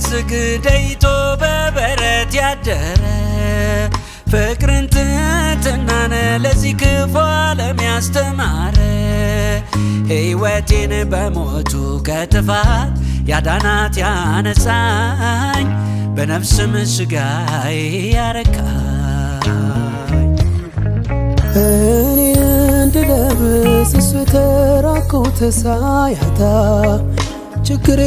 ስግደይቶ በበረት ያደረ ፍቅርን ትሕትናን ለዚህ ክፉ ዓለም ያስተማረ ሕይወቴን በሞቱ ከጥፋት ያዳናት ያነሳኝ በነፍስም ሥጋዬ ያረካኝ እኔ እንድለብስ እሱ የተራቆተ ሳያታ ችግሬ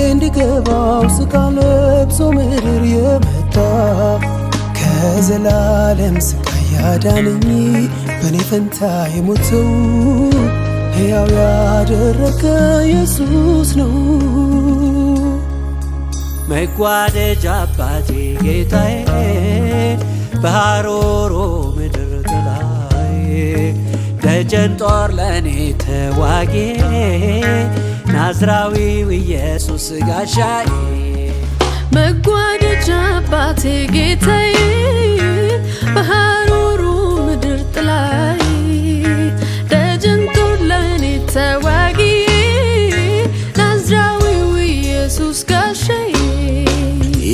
እንዲገባው ሥጋ ለብሶ ምድር የመታ ከዘላለም ሥቃይ ያዳነኝ በእኔ ፈንታ የሞተው ሕያው ያደረገ ኢየሱስ ነው። መጓደጃ አባቴ ጌታዬ በሐሩሩ ምድር ጥላዬ ደጀን ጦር ለእኔ ተዋጌ ናዝራዊው ኢየሱስ ጋሻዬ መጓደጃ አባቴ ጌታዬ በሐሩሩ ምድር ጥላዬ ደጀን ጦር ለእኔ ተዋጊ ናዝራዊው ኢየሱስ ጋሻዬ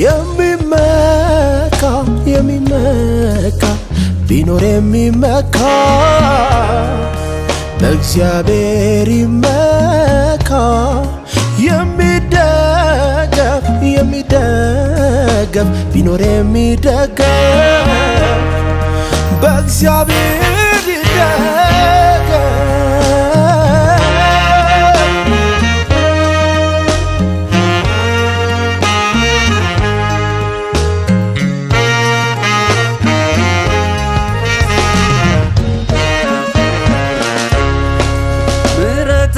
የሚመካ ቢኖር የሚመካ በእግዚአብሔር ይመካ የሚደገፍ ቢኖር የሚደገፍ በእግዚአብሔር ይደገፍ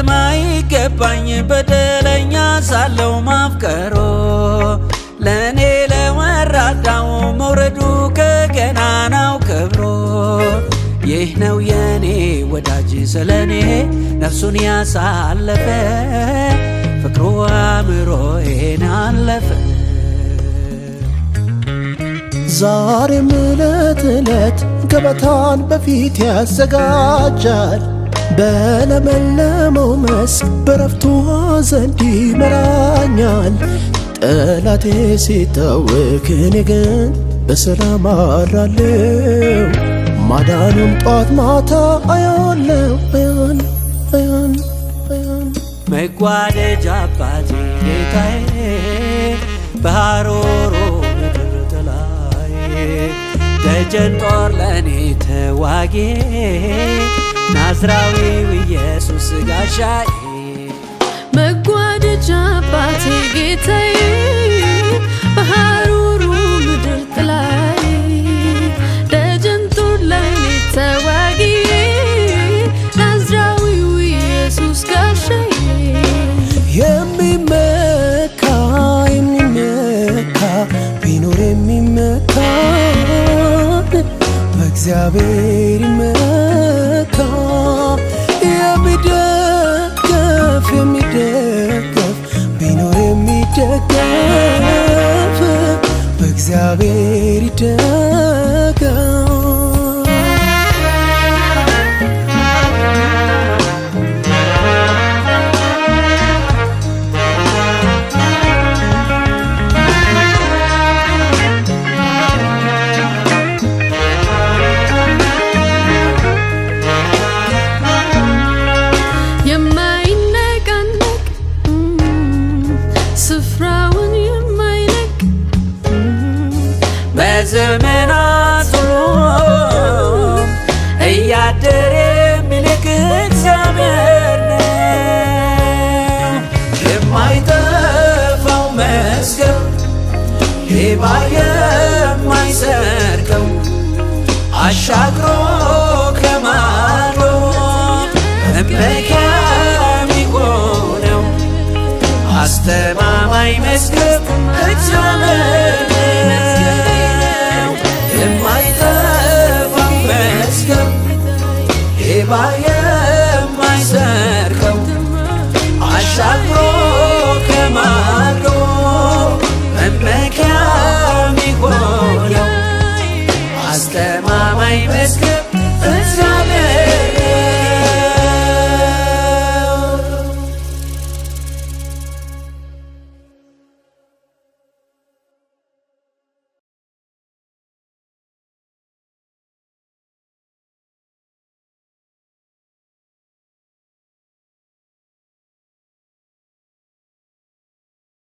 ማይገባኝ በደለኛ ሳለው ማፍቀሮ ለእኔ ለወራዳው መውረዱ ከገናናው ክብሮ ይህ ነው የኔ ወዳጅ ስለኔ ነፍሱን ያሳለፈ ፍቅሩ አእምሮዬን አለፈ ዛሬም ዕለት ዕለት ገበታን በፊት ያዘጋጃል በለመለመው መስክ በረፍቱ ዘንድ ይመራኛል ጠላቴ ሲታወክ እኔ ግን በሰላም አድራለሁ ማዳኑን ጧት ማታ አያለው መጓደጃ አባቴ ጌታዬ በሐሩሩ ምድር ጥላዬ ደጀን ጦር ለእኔ ተዋጌ ናዝራዊው ኢየሱስ ጋሻዬ መጓደጃ አባቴ ጌታዬ በሐሩሩ ምድር ጥላዬ ደጀን ጦር ለእኔ ተዋጊ ናዝራዊው ኢየሱስ ጋሻዬ የሚመካ ቢኖር የሚመካ በእግዚአብሔር ይመካ የሚደገፍ ቢኖር የሚደገፍ በእግዚአብሔር ይደገፍ በዘመናት ሁሉ እያደረ የሚልክ እግዚአብሔር ነው የማይጠፋው መዝገብ ሌባ የማይሰርቀው አሻግሮ ከማዶ መመኪያ የሚሆነው አስተማማኝ መዝገብ እግዚአብሔር የማይጠፋው መዝገብ ሌባ የማይሰርቀው አሻግሮ ከማዶ መመኪያ የሚሆነው አስተማማኝ መዝገብ